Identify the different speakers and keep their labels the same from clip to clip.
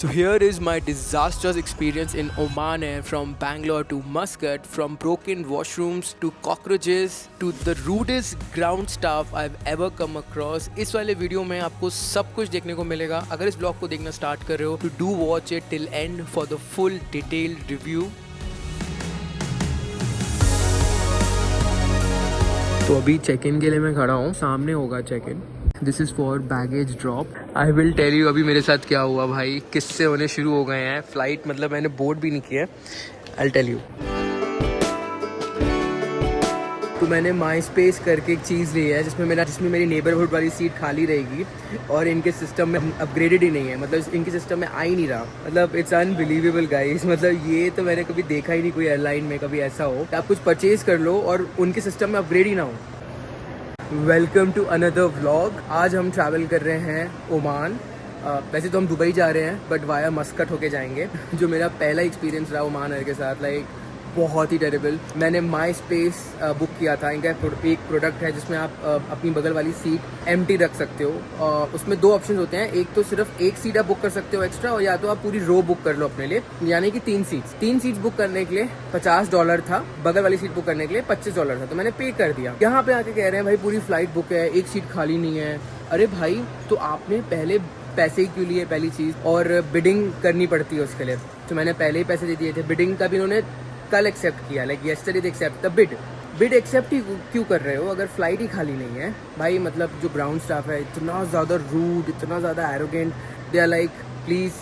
Speaker 1: So here is my disastrous experience in Oman Air from Bangalore to Muscat, from broken washrooms to cockroaches to the rudest ground staff I've ever come across. इस वाले video में आपको सब कुछ देखने को मिलेगा. अगर इस ब्लॉग को देखना स्टार्ट कर रहे हो तो do watch it till and for the full detailed review. तो अभी चेक इन के लिए मैं खड़ा हूँ, सामने होगा check in. This is for baggage drop. I will tell you अभी मेरे साथ क्या हुआ भाई. किससे होने शुरू हो गए हैं फ्लाइट, मतलब मैंने बोर्ड भी नहीं किया. I will tell you. तो मैंने माई स्पेस करके एक चीज़ ली है जिसमें मेरी नेबरहुड वाली सीट खाली रहेगी और इनके सिस्टम में अपग्रेडेड ही नहीं है. मतलब इनके सिस्टम में आ ही नहीं रहा. मतलब इट्स अनबिलीवेबल गाइस. मतलब ये तो मैंने कभी देखा ही नहीं कोई एयरलाइन में कभी ऐसा हो कि आप कुछ परचेज कर लो और उनके सिस्टम में अपग्रेड ही ना हो. Welcome to another vlog. आज हम ट्रैवल कर रहे हैं ओमान. वैसे तो हम दुबई जा रहे हैं बट वाया मस्कट होके जाएंगे. जो मेरा पहला एक्सपीरियंस रहा ओमान एयर के साथ, लाइक बहुत ही टेरेबल. मैंने माई स्पेस बुक किया था. इनका एक प्रोडक्ट है जिसमें आप अपनी बगल वाली सीट एम्प्टी रख सकते हो. उसमें दो ऑप्शन होते हैं. एक तो सिर्फ एक सीट आप बुक कर सकते हो एक्स्ट्रा, और या तो आप पूरी रो बुक कर लो अपने लिए, यानी कि 3 सीट्स बुक करने के लिए $50 था. बगल वाली सीट बुक करने के लिए $25 था. तो मैंने पे कर दिया. यहाँ पे आके कह रहे हैं भाई पूरी फ्लाइट बुक है, एक सीट खाली नहीं है. अरे भाई तो आपने पहले पैसे ही क्यों लिए पहली चीज़, और बिडिंग करनी पड़ती है उसके लिए. तो मैंने पहले ही पैसे दे दिए थे. बिडिंग का भी उन्होंने कल एक्सेप्ट किया, like yesterday they accept the bid accept ही क्यों कर रहे हो अगर फ्लाइट ही खाली नहीं है भाई. मतलब जो ग्राउंड स्टाफ है इतना ज़्यादा रूड, इतना ज़्यादा arrogant. They are like please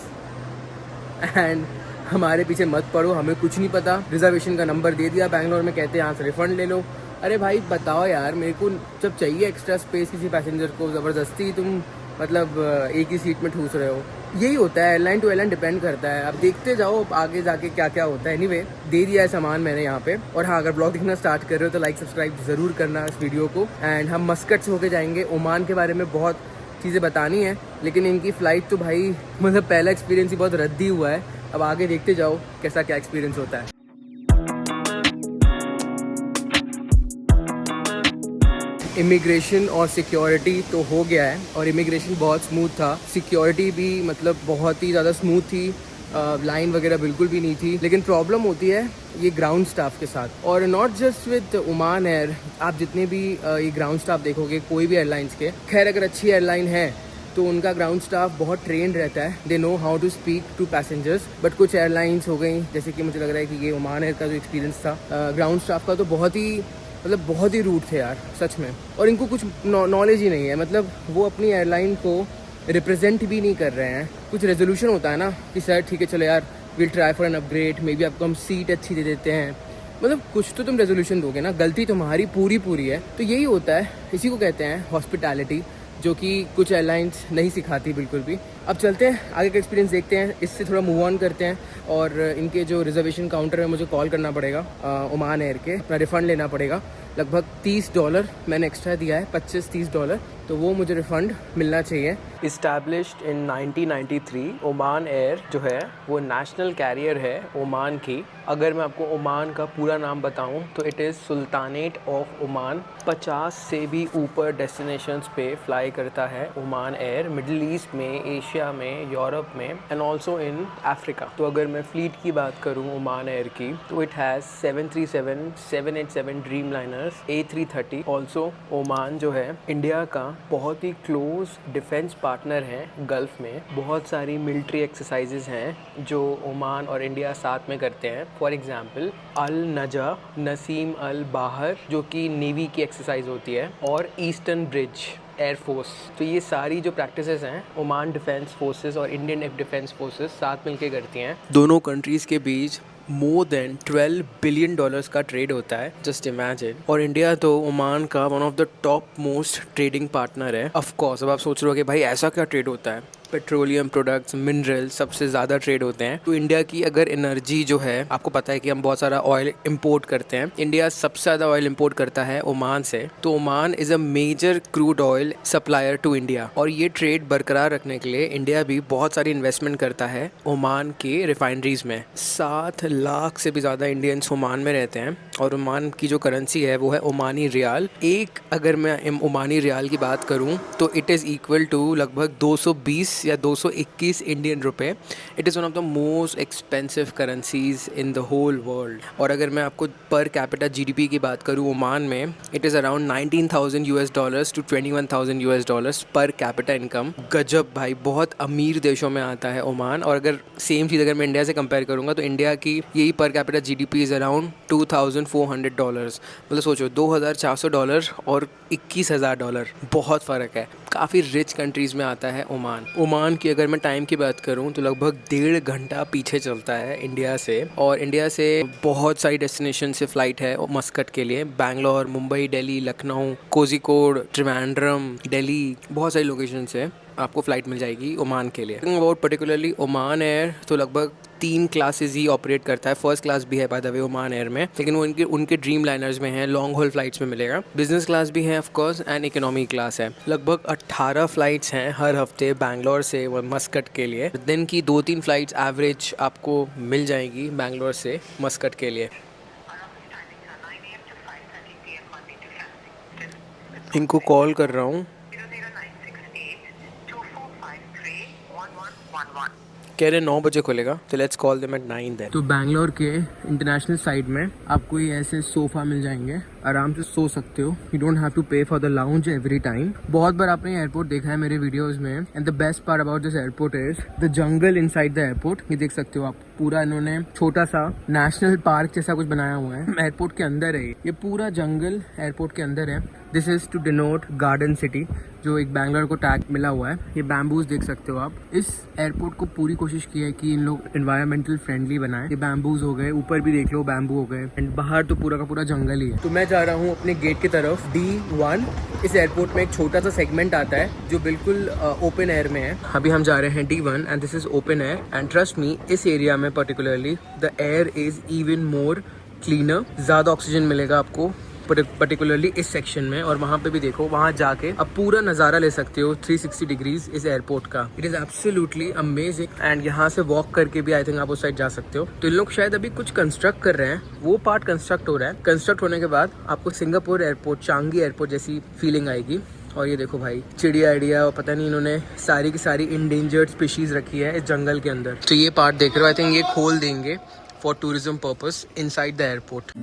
Speaker 1: and हमारे पीछे मत पड़ो, हमें कुछ नहीं पता. रिजर्वेशन का नंबर दे दिया बैंगलोर में, कहते हैं यहाँ से रिफंड ले लो. अरे भाई बताओ यार, मेरे को जब चाहिए एक्स्ट्रा स्पेस किसी पैसेंजर को, ज़बरदस्ती तुम मतलब एक ही सीट में ठूस रहे हो. यही होता है, एयरलाइन टू एयरलाइन डिपेंड करता है. अब देखते जाओ आगे जाके क्या क्या होता है. एनीवे दे दिया है सामान मैंने यहाँ पे. और हाँ, अगर ब्लॉग देखना स्टार्ट कर रहे हो तो लाइक सब्सक्राइब ज़रूर करना इस वीडियो को. एंड हम मस्कट से होके जाएंगे. ओमान के बारे में बहुत चीज़ें बतानी है, लेकिन इनकी फ़्लाइट तो भाई मतलब पहला एक्सपीरियंस ही बहुत रद्दी हुआ है. अब आगे देखते जाओ कैसा क्या एक्सपीरियंस होता है. इमिग्रेशन और सिक्योरिटी तो हो गया है, और इमिग्रेशन बहुत स्मूथ था. सिक्योरिटी भी मतलब बहुत ही ज़्यादा स्मूथ थी. लाइन वगैरह बिल्कुल भी नहीं थी. लेकिन प्रॉब्लम होती है ये ग्राउंड स्टाफ के साथ, और not just with Oman air. आप जितने भी ये ग्राउंड स्टाफ देखोगे कोई भी एयरलाइंस के, खैर अगर अच्छी एयरलाइन है तो उनका ग्राउंड स्टाफ बहुत ट्रेंड रहता है. They know how to speak to passengers. But कुछ एयरलाइंस हो गई, जैसे कि मुझे लग रहा है कि ये ओमान एयर का जो एक्सपीरियंस था ग्राउंड स्टाफ का, तो बहुत ही रूड थे यार सच में. और इनको कुछ नॉलेज ही नहीं है. मतलब वो अपनी एयरलाइन को रिप्रेजेंट भी नहीं कर रहे हैं. कुछ रेजोल्यूशन होता है ना कि सर ठीक है चलो यार, will try for an upgrade, may be आपको हम सीट अच्छी दे देते हैं. मतलब कुछ तो तुम रेजोल्यूशन दोगे ना. गलती तुम्हारी पूरी है. तो यही होता है, इसी को कहते हैं हॉस्पिटैलिटी, जो कि कुछ एयरलाइंस नहीं सिखाती बिल्कुल भी. अब चलते हैं आगे का एक्सपीरियंस देखते हैं, इससे थोड़ा मूव ऑन करते हैं. और इनके जो रिजर्वेशन काउंटर है मुझे कॉल करना पड़ेगा ओमान एयर के, अपना रिफ़ंड लेना पड़ेगा. लगभग $30 मैंने एक्स्ट्रा दिया है, $25-30, तो वो मुझे रिफ़ंड मिलना चाहिए. इस्टेब्लिश्ड इन 1993 ओमान एयर जो है वो नेशनल कैरियर है ओमान की. अगर मैं आपको ओमान का पूरा नाम बताऊं तो it is sultanate of Oman. 50 से भी ऊपर डेस्टिनेशंस पे फ्लाई करता है ओमान एयर, मिडिल ईस्ट में, एशिया में, यूरोप में, एंड ऑल्सो इन अफ्रीका. तो अगर मैं फ्लीट की बात करूं ओमान एयर की, तो it has 737, 787 dream liners, A330. Also Oman जो है इंडिया का बहुत ही क्लोज डिफेंस पार्टनर है गल्फ़ में. बहुत सारी मिलिट्री एक्सरसाइजेज हैं जो ओमान और इंडिया साथ में करते हैं. फॉर एग्जांपल अल नजा, नसीम अल बाहर जो कि नेवी की एक्सरसाइज होती है, और ईस्टर्न ब्रिज एयरफोर्स. तो ये सारी जो प्रैक्टिसेस हैं ओमान डिफेंस फोर्सेस और इंडियन डिफेंस फोर्सेस साथ मिलके करती हैं. दोनों कंट्रीज़ के बीच मोर देन $12 बिलियन का ट्रेड होता है, जस्ट इमेजिन. और इंडिया तो ओमान का one of the top most trading partner है. ऑफ कोर्स अब आप सोच रहे हो कि भाई ऐसा क्या ट्रेड होता है. पेट्रोलियम प्रोडक्ट्स, मिनरल सबसे ज़्यादा ट्रेड होते हैं. तो इंडिया की अगर एनर्जी जो है, आपको पता है कि हम बहुत सारा ऑयल इंपोर्ट करते हैं. इंडिया सबसे ज़्यादा ऑयल इंपोर्ट करता है ओमान से. तो Oman is a major crude oil supplier to India, और ये ट्रेड बरकरार रखने के लिए इंडिया भी बहुत सारी इन्वेस्टमेंट करता है ओमान के रिफाइनरीज में. 7 लाख से भी ज़्यादा इंडियंस ओमान में रहते हैं, और ओमान की जो करेंसी है वो है ओमानी रियाल। एक अगर मैं ओमानी रियाल की बात करूं तो इट इज़ इक्वल टू लगभग 220 या 221 इंडियन रुपए। It is one of the most expensive currencies in the whole world. और अगर मैं आपको पर कैपिटा जीडीपी की बात करूं ओमान में, it is around 19,000 US dollars to 21,000 US dollars per capita income. गजब भाई, बहुत अमीर देशों में आता है ओमान। और अगर सेम चीज़ अगर मैं इंडिया से कंपेयर करूँगा तो इंडिया की यही per capita GDP is around $2,400। मतलब सोचो $2,400 और $21,000, बहुत फ़र्क है। काफ़ी रिच कंट्रीज़ में आता है ओमान। ओमान की अगर मैं टाइम की बात करूँ तो लगभग 1.5 घंटा पीछे चलता है इंडिया से। और इंडिया से बहुत सारी डेस्टिनेशन से फ़्लाइट है मस्कट के लिए। बैंगलोर, मुंबई, दिल्ली, लखनऊ, कोझिकोड, त्रिवेंद्रम, दिल्ली, बहुत सारी लोकेशन से आपको फ़्लाइट मिल जाएगी ओमान के लिए। अबाउट पर्टिकुलरली ओमान एयर तो लगभग 3 क्लासेस ही ऑपरेट करता है। फर्स्ट क्लास भी है by the way Oman air में, लेकिन वो उनके ड्रीम लाइनर्स में है, लॉन्ग हॉल फ्लाइट्स में मिलेगा। बिजनेस क्लास भी है of course and economy class है। लगभग 18 फ्लाइट्स हैं हर हफ्ते बैंगलोर से मस्कट के लिए। दिन की 2-3 फ्लाइट्स एवरेज आपको मिल जाएगी बैंगलोर से मस्कट के लिए। इनको कॉल कर रहा हूँ, कह रहे 9 बजे खुलेगा, तो let's call them at 9 then. तो बैंगलोर के इंटरनेशनल साइड में आपको ये ऐसे सोफ़ा मिल जाएंगे, आराम से सो सकते हो। यू डोंट हैव टू पे for the lounge every time. बहुत बार आपने एयरपोर्ट देखा है मेरे वीडियोस में, and the best part about this airport is the jungle inside the airport. ये देख सकते हो आप, पूरा इन्होंने छोटा सा नेशनल पार्क जैसा कुछ बनाया हुआ है। एयरपोर्ट के अंदर है ये पूरा जंगल, एयरपोर्ट के अंदर है। This is to denote garden city, जो एक बैंगलोर को टैग मिला हुआ है। ये बैम्बूज देख सकते हो आप। इस एयरपोर्ट को पूरी कोशिश की है कि इन लोग एनवायरमेंटल फ्रेंडली बनाए। ये बैम्बूज हो गए, ऊपर भी देख लो बैम्बू हो गए, एंड बाहर तो पूरा का पूरा जंगल ही है। तो मैं जा रहा हूँ अपने गेट की तरफ, D1। इस एयरपोर्ट में एक छोटा सा सेगमेंट आता है जो बिल्कुल ओपन एयर में है। अभी हम जा रहे हैं D1 and this is open air. And trust me, इस एरिया में particularly the air is even more cleaner. ज़्यादा ऑक्सीजन मिलेगा आपको पर्टिकुलरली इस सेक्शन में। और वहाँ पे भी देखो, वहाँ जाके अब पूरा नज़ारा ले सकते हो 360 डिग्रीज इस एयरपोर्ट का। It is absolutely amazing. And यहाँ से वॉक करके भी आई थिंक आप उस साइड जा सकते हो। तो इन लोग शायद अभी कुछ कंस्ट्रक्ट कर रहे हैं, वो पार्ट कंस्ट्रक्ट हो रहा है। कंस्ट्रक्ट होने के बाद आपको सिंगापुर एयरपोर्ट, चांगी एयरपोर्ट जैसी फीलिंग आएगी। और ये देखो भाई, चिड़िया आइडिया, और पता नहीं इन्होंने सारी की सारी इंडेंजर्ड स्पीशीज रखी है इस जंगल के अंदर। तो ये पार्ट देख रहे हो, आई थिंक ये खोल देंगे for tourism purpose inside the airport.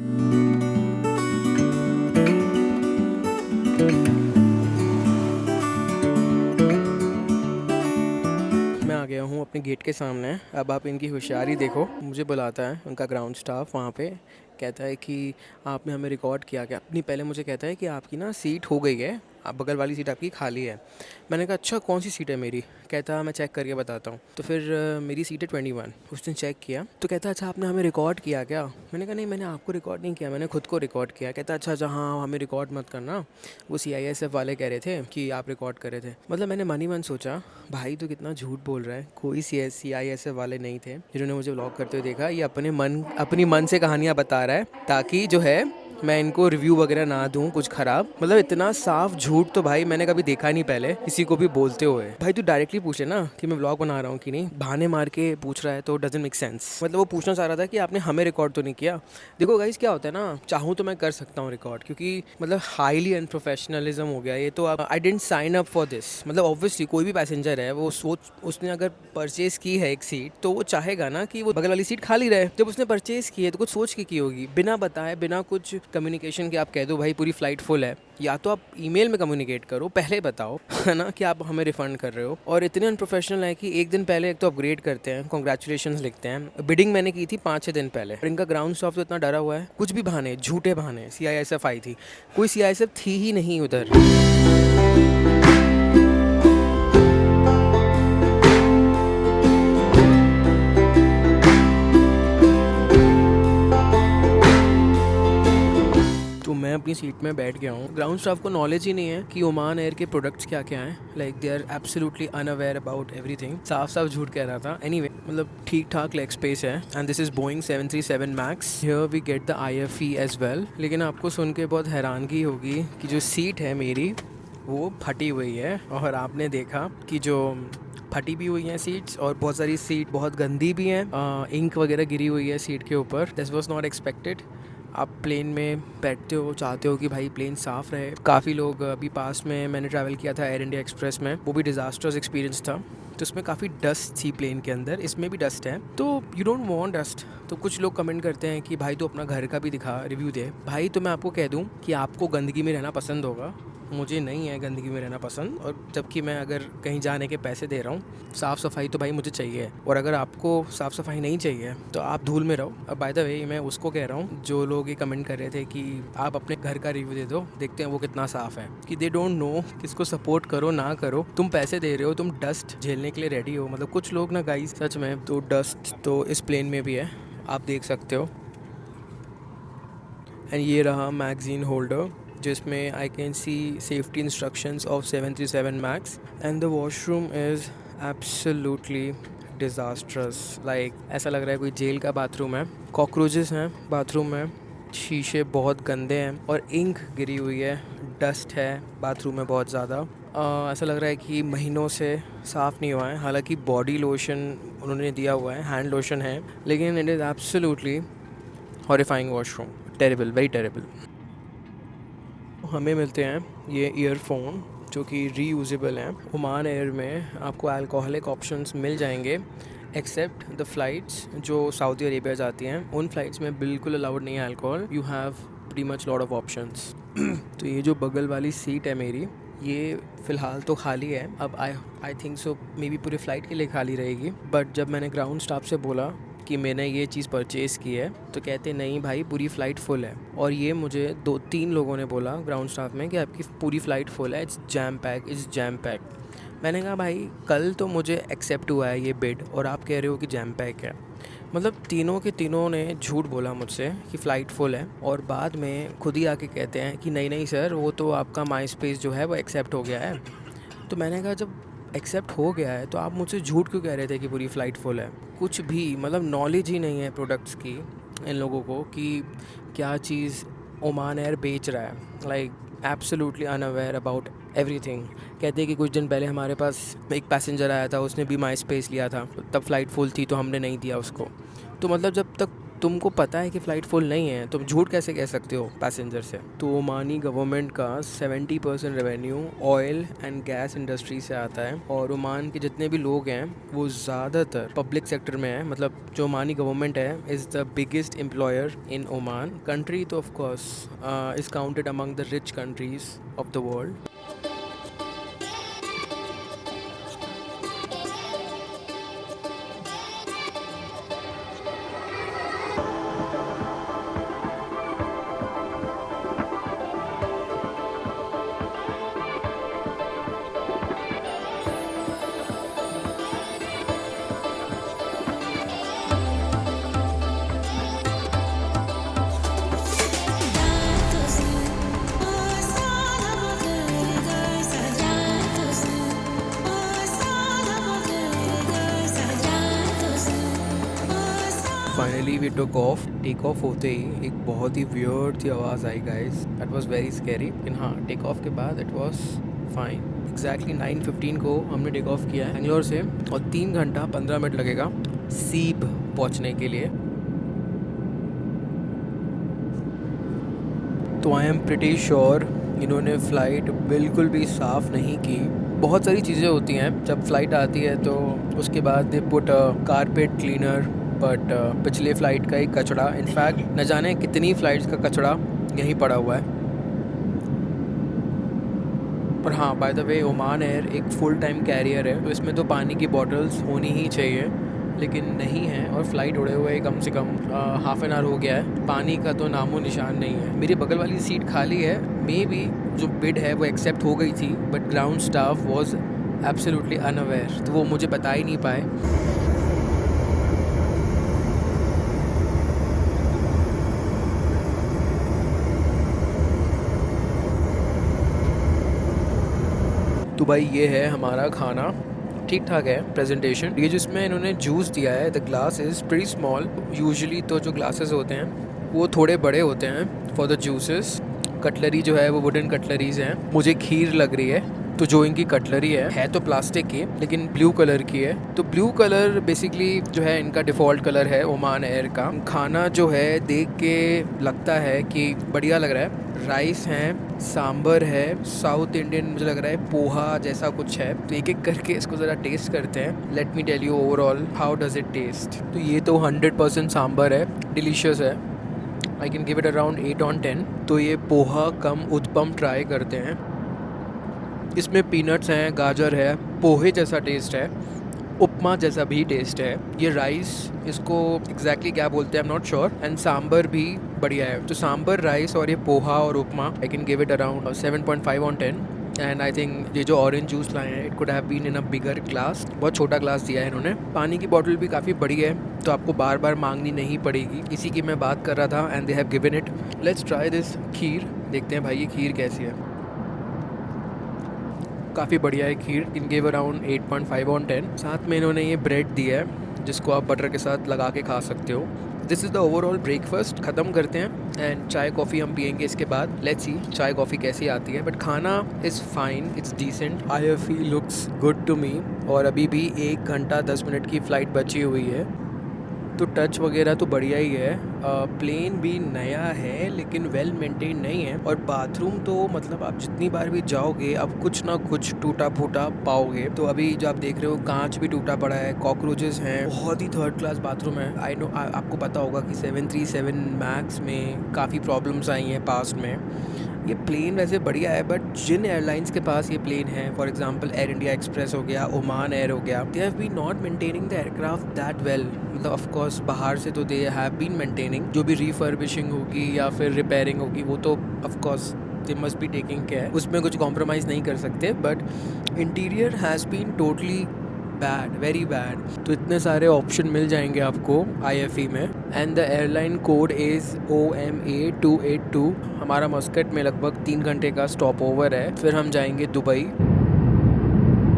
Speaker 1: मैं आ गया हूँ अपने गेट के सामने। अब आप इनकी होशियारी देखो। मुझे बुलाता है उनका ग्राउंड स्टाफ वहाँ पे, कहता है कि आपने हमें रिकॉर्ड किया क्या? अपनी पहले मुझे कहता है कि आपकी ना सीट हो गई है, आप बगल वाली सीट आपकी खाली है। मैंने कहा अच्छा, कौन सी सीट है मेरी? कहता मैं चेक करके बताता हूँ। तो फिर मेरी सीट है 21। उसने चेक किया तो कहता अच्छा आपने हमें रिकॉर्ड किया क्या? मैंने कहा नहीं, मैंने आपको रिकॉर्ड नहीं किया, मैंने खुद को रिकॉर्ड किया। कहता अच्छा अच्छा, हाँ हमें रिकॉर्ड मत करना, वो CISF वाले कह रहे थे कि आप रिकॉर्ड कर रहे थे। मतलब मैंने मन ही मन सोचा, भाई तो कितना झूठ बोल रहा है, कोई CISF वाले नहीं थे जिन्होंने मुझे व्लॉग करते हुए देखा। ये अपनी मन से कहानियाँ बता रहा है ताकि जो है मैं इनको रिव्यू वगैरह ना दूं कुछ खराब। मतलब इतना साफ झूठ तो भाई मैंने कभी देखा नहीं पहले किसी को भी बोलते हुए। भाई तू डायरेक्टली पूछे ना कि मैं व्लॉग बना रहा हूँ कि नहीं, बहाने मार के पूछ रहा है तो डजंट मेक सेंस। मतलब वो पूछना चाह रहा था कि आपने हमें रिकॉर्ड तो नहीं किया। देखो गाइस, क्या होता है ना, चाहूँ तो मैं कर सकता हूँ रिकॉर्ड, क्योंकि मतलब हाईली अनप्रोफेशनलिज्म हो गया ये तो। अब I didn't sign up for this. मतलब ऑब्वियसली कोई भी पैसेंजर है, वो सोच, उसने अगर परचेज की है एक सीट तो वो चाहेगा ना कि वो बगल वाली सीट खाली रहे। जब उसने परचेज की है तो कुछ सोच के की होगी, बिना बताए, बिना कुछ कम्युनिकेशन के आप कह दो भाई पूरी फ्लाइट फुल है। या तो आप ईमेल में कम्युनिकेट करो, पहले बताओ है ना कि आप हमें रिफंड कर रहे हो। और इतने अनप्रोफेशनल है कि एक दिन पहले एक तो अपग्रेड करते हैं, कॉन्ग्रेचुलेशंस लिखते हैं। बिडिंग मैंने की थी 5-6 दिन पहले, और इनका ग्राउंड स्टाफ तो इतना डरा हुआ है, कुछ भी बहाने, झूठे बहाने। CISF आई थी, कोई CISF थी ही नहीं उधर। मैं अपनी सीट में बैठ गया हूँ। ग्राउंड स्टाफ को नॉलेज ही नहीं है कि ओमान एयर के प्रोडक्ट्स क्या क्या हैं। Like they are absolutely unaware about everything. साफ साफ झूठ कह रहा था। एनीवे, मतलब ठीक ठाक लेग स्पेस है। And this is Boeing 737 max. Here we get the IFE as well. लेकिन आपको सुन के बहुत हैरानगी होगी कि जो सीट है मेरी वो फटी हुई है। और आपने देखा कि जो फटी भी हुई हैं सीट्स, और बहुत सारी सीट बहुत गंदी भी हैं। इंक वगैरह गिरी हुई है सीट के ऊपर। This was not expected. आप प्लेन में बैठते हो, चाहते हो कि भाई प्लेन साफ़ रहे। काफ़ी लोग अभी पास में मैंने ट्रैवल किया था एयर इंडिया एक्सप्रेस में, वो भी डिज़ास्टर्स एक्सपीरियंस था। तो उसमें काफ़ी डस्ट थी प्लेन के अंदर, इसमें भी डस्ट है, तो यू डोंट वांट डस्ट। तो कुछ लोग कमेंट करते हैं कि भाई तो अपना घर का भी दिखा, रिव्यू दे। भाई तो मैं आपको कह दूं कि आपको गंदगी में रहना पसंद होगा, मुझे नहीं है गंदगी में रहना पसंद। और जबकि मैं अगर कहीं जाने के पैसे दे रहा हूँ, साफ़ सफाई तो भाई मुझे चाहिए। और अगर आपको साफ़ सफाई नहीं चाहिए तो आप धूल में रहो। अब बाय द वे मैं उसको कह रहा हूँ जो लोग ये कमेंट कर रहे थे कि आप अपने घर का रिव्यू दे दो, देखते हैं वो कितना साफ़ है। कि दे डोंट नो किसको सपोर्ट करो ना करो। तुम पैसे दे रहे हो, तुम डस्ट झेलने के लिए रेडी हो। मतलब कुछ लोग ना गाइस सच में, तो डस्ट तो इस प्लेन में भी है, आप देख सकते हो। एंड ये रहा मैगज़ीन होल्डर जिसमें I can see safety instructions of 737 max. And the washroom is absolutely disastrous. Like ऐसा लग रहा है कोई जेल का बाथरूम है। कॉकरोचेस हैं बाथरूम में, शीशे बहुत गंदे हैं और इंक गिरी हुई है, डस्ट है बाथरूम में बहुत ज़्यादा। ऐसा लग रहा है कि महीनों से साफ़ नहीं हुआ है। हालांकि बॉडी लोशन उन्होंने दिया हुआ है, हैंड लोशन है, लेकिन it is absolutely horrifying washroom, terrible, very terrible. हमें मिलते हैं ये ईयरफोन जो कि रीयूजेबल हैं। ओमान एयर में आपको अल्कोहलिक ऑप्शंस मिल जाएंगे एक्सेप्ट द फ़्लाइट्स जो सऊदी अरेबिया जाती हैं, उन फ़्लाइट्स में बिल्कुल अलाउड नहीं है alcohol. You have pretty much lot of options. तो ये जो बगल वाली सीट है मेरी, ये फ़िलहाल तो खाली है। अब I think so may be पूरे फ़्लाइट के लिए खाली रहेगी। बट जब मैंने ग्राउंड स्टाफ से बोला कि मैंने ये चीज़ परचेज़ की है, तो कहते नहीं भाई पूरी फ़्लाइट फुल है। और ये मुझे 2-3 लोगों ने बोला ग्राउंड स्टाफ में कि आपकी पूरी फ़्लाइट फुल है, it's jam pack, it's jam pack. मैंने कहा भाई कल तो मुझे एक्सेप्ट हुआ है ये बिड और आप कह रहे हो कि जैम पैक है। मतलब तीनों के तीनों ने झूठ बोला मुझसे कि फ़्लाइट फुल है, और बाद में खुद ही आके कहते हैं कि नहीं नहीं सर, वो तो आपका माई स्पेस जो है वो एक्सेप्ट हो गया है। तो मैंने कहा जब एक्सेप्ट हो गया है तो आप मुझसे झूठ क्यों कह रहे थे कि पूरी फ़्लाइट फुल है? कुछ भी मतलब नॉलेज ही नहीं है प्रोडक्ट्स की इन लोगों को कि क्या चीज़ ओमान एयर बेच रहा है। Like absolutely unaware about everything. कहते हैं कि कुछ दिन पहले हमारे पास एक पैसेंजर आया था, उसने भी माई स्पेस लिया था, तब फ़्लाइट फुल थी तो हमने नहीं दिया उसको। तो मतलब जब तक तुमको पता है कि फ़्लाइट फुल नहीं है, तुम झूठ कैसे कह सकते हो पैसेंजर से? तो ओमानी गवर्नमेंट का 70% revenue oil and gas industry से आता है, और ओमान के जितने भी लोग हैं वो ज़्यादातर पब्लिक सेक्टर में है। मतलब जो ओमानी गवर्नमेंट है is the biggest employer in Oman. Country तो of course is counted among the rich countries of the world. Finally we took off. Take off होते ही एक बहुत ही वियर्ड सी आवाज़ आई guys, that was very scary. लेकिन हाँ, टेक ऑफ के बाद इट वाज फाइन। एग्जैक्टली 9:15 को हमने टेक ऑफ किया है बेंगलोर से, और 3 घंटा 15 मिनट लगेगा सीब पहुंचने के लिए। तो आई एम प्रिटी श्योर इन्होंने फ़्लाइट बिल्कुल भी साफ़ नहीं की। बहुत सारी चीज़ें होती हैं जब फ़्लाइट आती है, तो उसके बाद they put carpet cleaner, but पिछले फ़्लाइट का ही कचरा, इनफैक्ट न जाने कितनी फ़्लाइट्स का कचरा यहीं पड़ा हुआ है। पर हाँ, by the way Oman air एक फुल टाइम कैरियर है, तो इसमें तो पानी की बॉटल्स होनी ही चाहिए, लेकिन नहीं है। और फ़्लाइट उड़े हुए कम से कम हाफ एन आवर हो गया है, पानी का तो नामो निशान नहीं है। मेरी बगल वाली सीट खाली है, मे बी जो बिड है वो एक्सेप्ट हो गई थी, but ground staff was absolutely unaware, तो वो मुझे बता ही नहीं पाए। तो भाई ये है हमारा खाना, ठीक ठाक है प्रेजेंटेशन। ये जिसमें इन्होंने जूस दिया है, the glass is pretty small. Usually तो जो ग्लासेस होते हैं वो थोड़े बड़े होते हैं फॉर द जूसेस। कटलरी जो है वो वुडन कटलरीज हैं। मुझे खीर लग रही है, तो जो इनकी कटलरी है तो प्लास्टिक की लेकिन ब्लू कलर की है। तो ब्लू कलर बेसिकली जो है इनका डिफ़ॉल्ट कलर है ओमान एयर का। खाना जो है देख के लगता है कि बढ़िया लग रहा है। राइस है, सांबर है, साउथ इंडियन मुझे लग रहा है पोहा जैसा कुछ है। तो एक एक करके इसको ज़रा टेस्ट करते हैं। Let me tell you overall how does it test. तो ये तो 100% सांबर है, डिलीशियस है। I can give it around 8 on 10। तो ये पोहा कम उत्पम ट्राई करते हैं। इसमें पीनट्स हैं, गाजर है, पोहे जैसा टेस्ट है, उपमा जैसा भी टेस्ट है। ये राइस इसको एग्जैक्टली क्या बोलते हैं I am not sure. And sambar भी बढ़िया है। तो सांबर, राइस और ये पोहा और upma I can give it around 7.5 on 10। And I think ये जो ऑरेंज जूस लाए हैं it could have been in a bigger glass. बहुत छोटा ग्लास दिया है इन्होंने। पानी की बॉटल भी काफ़ी बड़ी है तो आपको बार बार मांगनी नहीं पड़ेगी। इसी की मैं बात कर रहा था and they have given it. Let's try this kheer. देखते हैं भाई ये खीर कैसी है। काफ़ी बढ़िया है खीर। इन गेव अराउंड 8.5 on 10। साथ में इन्होंने ये ब्रेड दिया है जिसको आप बटर के साथ लगा के खा सकते हो। This is the overall breakfast. ख़त्म करते हैं एंड चाय कॉफ़ी हम पियेंगे इसके बाद। लेट्स सी चाय कॉफ़ी कैसी आती है। बट खाना is fine, it's decent. IFE looks good to me. और अभी भी 1 घंटा 10 मिनट की फ़्लाइट बची हुई है। तो टच वगैरह तो बढ़िया ही है। प्लेन भी नया है लेकिन वेल मेंटेन नहीं है। और बाथरूम तो मतलब आप जितनी बार भी जाओगे आप कुछ ना कुछ टूटा फूटा पाओगे। तो अभी जो आप देख रहे हो कांच भी टूटा पड़ा है, कॉकरोचेस हैं। बहुत ही थर्ड क्लास बाथरूम है। आई नो आपको पता होगा कि 737 मैक्स में काफ़ी प्रॉब्लम्स आई हैं पास्ट में। ये प्लेन वैसे बढ़िया है बट जिन एयरलाइंस के पास ये प्लेन है, for example Air India Express हो गया, ओमान एयर हो गया, they have been not maintaining the aircraft that well. मतलब ऑफ कोर्स बाहर से तो दे हैव बीन मेंटेनिंग। जो भी रिफर्बिशिंग होगी या फिर रिपेयरिंग होगी वो तो of course they must be taking care, उसमें कुछ कॉम्प्रोमाइज़ नहीं कर सकते। But interior has been totally bad, very bad. तो इतने सारे ऑप्शन मिल जाएंगे आपको IFE में। And the airline code is OMA282। हमारा मस्कट में लगभग 3 घंटे का स्टॉप ओवर है, फिर हम जाएंगे Dubai.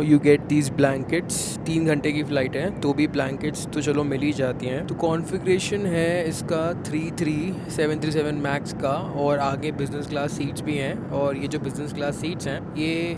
Speaker 1: You get these blankets. 3 घंटे की फ़्लाइट है तो भी ब्लैंकेट्स तो चलो मिल ही जाती हैं। तो कॉन्फ़िगरेशन है इसका 737 मैक्स का और आगे बिज़नेस क्लास सीट्स भी हैं। और ये जो बिज़नेस क्लास सीट्स हैं ये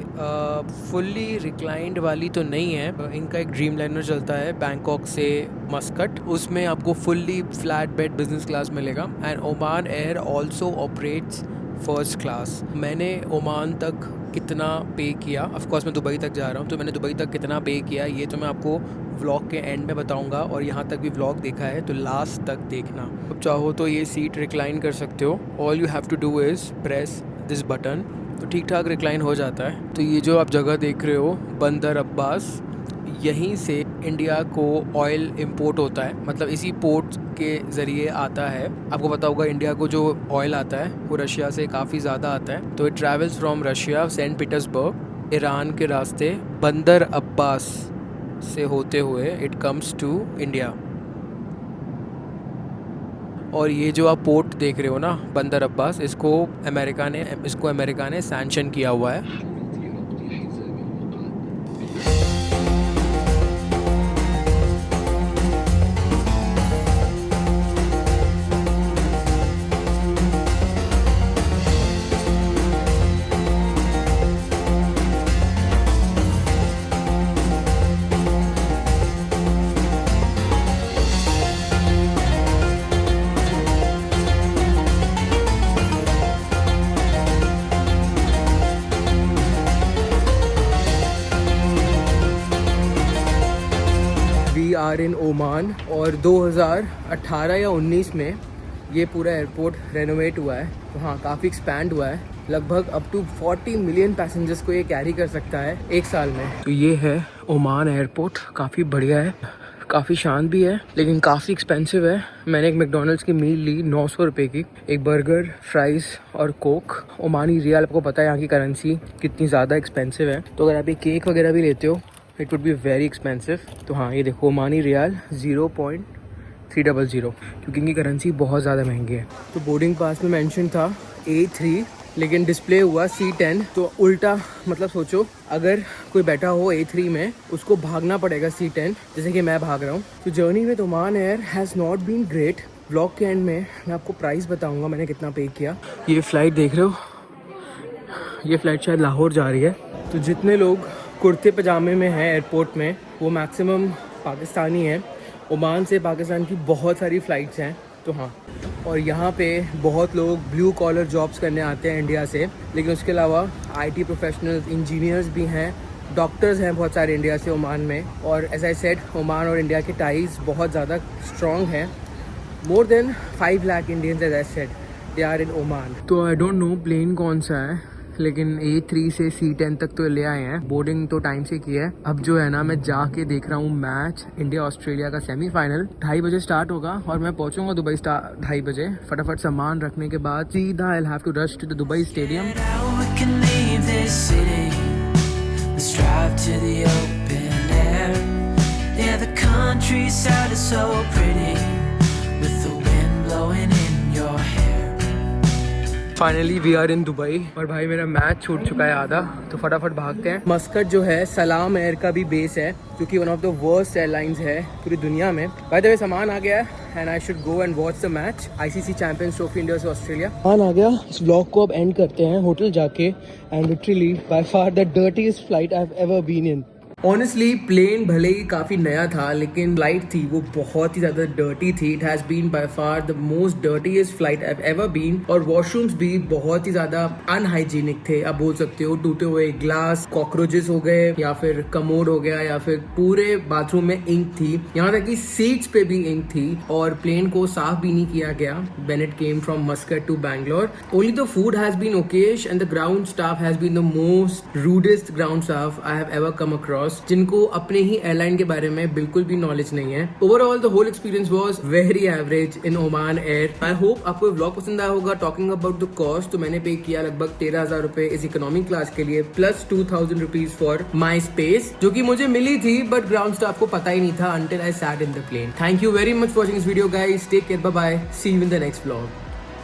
Speaker 1: फुल्ली रिक्लाइंड वाली तो नहीं है। इनका एक ड्रीम लाइनर चलता है बैंकॉक से मस्कट, उसमें आपको fully flat bed business class मिलेगा। And Oman air also operates first class. मैंने ओमान तक कितना पे किया, ऑफ कोर्स मैं दुबई तक जा रहा हूँ तो मैंने दुबई तक कितना पे किया ये तो मैं आपको व्लॉग के एंड में बताऊँगा। और यहाँ तक भी व्लॉग देखा है तो लास्ट तक देखना। अब चाहो तो ये सीट रिक्लाइन कर सकते हो। All you have to do is press this button, तो ठीक ठाक रिक्लाइन हो जाता है। तो ये जो आप जगह देख रहे हो बंदर अब्बास, यहीं से इंडिया को ऑयल इंपोर्ट होता है। मतलब इसी पोर्ट के ज़रिए आता है। आपको पता होगा इंडिया को जो ऑयल आता है वो रशिया से काफ़ी ज़्यादा आता है। तो it travels from Russia, Saint Petersburg, Iran के रास्ते बंदर अब्बास से होते हुए इट कम्स टू इंडिया। और ये जो आप पोर्ट देख रहे हो ना बंदर अब्बास, इसको अमेरिका ने सैंक्शन किया हुआ है। Are in Oman. और 2018 या 19 में ये पूरा एयरपोर्ट रेनोवेट हुआ है। तो हाँ काफ़ी एक्सपैंड हुआ है। लगभग अप टू 40 मिलियन पैसेंजर्स को ये कैरी कर सकता है 1 साल में। तो ये है ओमान एयरपोर्ट, काफ़ी बढ़िया है, काफ़ी शांत भी है लेकिन काफ़ी एक्सपेंसिव है। मैंने एक मैकडोनल्ड्स की मील ली 900 रुपये की, एक बर्गर, फ्राइज़ और कोक। ओमानी रियाल, आपको पता है यहाँ की करेंसी कितनी ज़्यादा एक्सपेंसिव है। तो अगर आप ये केक वगैरह भी लेते हो it would be very expensive. तो हाँ ये देखो ओमानी रियाल 0.300 क्योंकि इनकी करेंसी बहुत ज़्यादा महंगी है। तो बोर्डिंग पास में मेंशन था A3 लेकिन डिस्प्ले हुआ C10। तो उल्टा मतलब सोचो अगर कोई बैठा हो A3 में उसको भागना पड़ेगा C10, जैसे कि मैं भाग रहा हूँ। तो journey with Oman Air has not been great. Vlog के एंड में मैं आपको प्राइस बताऊँगा मैंने कितना पे किया। ये फ़्लाइट देख रहे हो, ये फ़्लाइट शायद लाहौर जा रही है। तो जितने लोग कुर्ते पजामे में हैं एयरपोर्ट में वो मैक्सिमम पाकिस्तानी हैं। ओमान से पाकिस्तान की बहुत सारी फ़्लाइट्स हैं तो हाँ। और यहाँ पे बहुत लोग ब्लू कॉलर जॉब्स करने आते हैं इंडिया से, लेकिन उसके अलावा आईटी प्रोफेशनल्स, इंजीनियर्स भी हैं, डॉक्टर्स हैं बहुत सारे इंडिया से ओमान में। और एज आई सेड, ओमान और इंडिया के टाइज बहुत ज़्यादा स्ट्रॉन्ग हैं। More than 5 lakh Indians as I said they are in Oman. तो आई डोंट नो प्लेन कौन सा है, लेकिन A3 से C10 तक तो ले आए हैं। बोर्डिंग तो टाइम से की है। अब जो है ना, मैं जाके देख रहा हूँ मैच इंडिया ऑस्ट्रेलिया का सेमीफाइनल। 2:30 बजे स्टार्ट होगा और मैं पहुंचूंगा दुबई 2:30 बजे। फटाफट सामान रखने के बाद सीधा I have to rush to the Dubai stadium. Finally we are in Dubai और भाई मेरा मैच छूट चुका है आधा, तो फटाफट भागते हैं। मस्कट जो है सलाम एयर का भी बेस है, जो कि one of the worst airlines है पूरी दुनिया में। बाय द वे सामान आ गया है and I should go and watch the match, ICC champions trophy India से ऑस्ट्रेलिया। सामान आ गया। इस व्लॉग को अब एंड करते हैं होटल जाके। And literally by far the dirtiest flight I have ever been in. Honestly plane भले ही काफ़ी नया था, लेकिन फ्लाइट थी वो बहुत ही ज़्यादा डर्टी थी। It has been by far the most dirtiest flight I have ever been. और वॉशरूम्स भी बहुत ही ज़्यादा अनहाइजीनिक थे। आप बोल सकते हो टूटे हुए ग्लास, कॉकरोचेस हो गए, या फिर कमोड हो गया, या फिर पूरे बाथरूम में इंक थी। यहाँ तक कि सीट्स पे भी इंक थी। और प्लेन को साफ भी नहीं किया गया when it came from Muscat to Bangalore. Only the food has been okayish and the ground staff has been the most rudest ground staff I have ever come across, जिनको अपने ही एयरलाइन के बारे में बिल्कुल भी नॉलेज नहीं है। Overall the whole experience was very average in Oman Air. I hope आपको व्लॉग पसंद आया होगा। टॉकिंग अबाउट द कॉस्ट, तो मैंने पे किया लगभग 13,000 रुपए इस इकोनॉमिक क्लास के लिए, plus 2,000 rupees for my space, जो कि मुझे मिली थी बट ग्राउंड स्टाफ को पता ही नहीं था until I sat in the plane. Thank you very much for watching this video guys. Take care, bye bye, see you in the next vlog.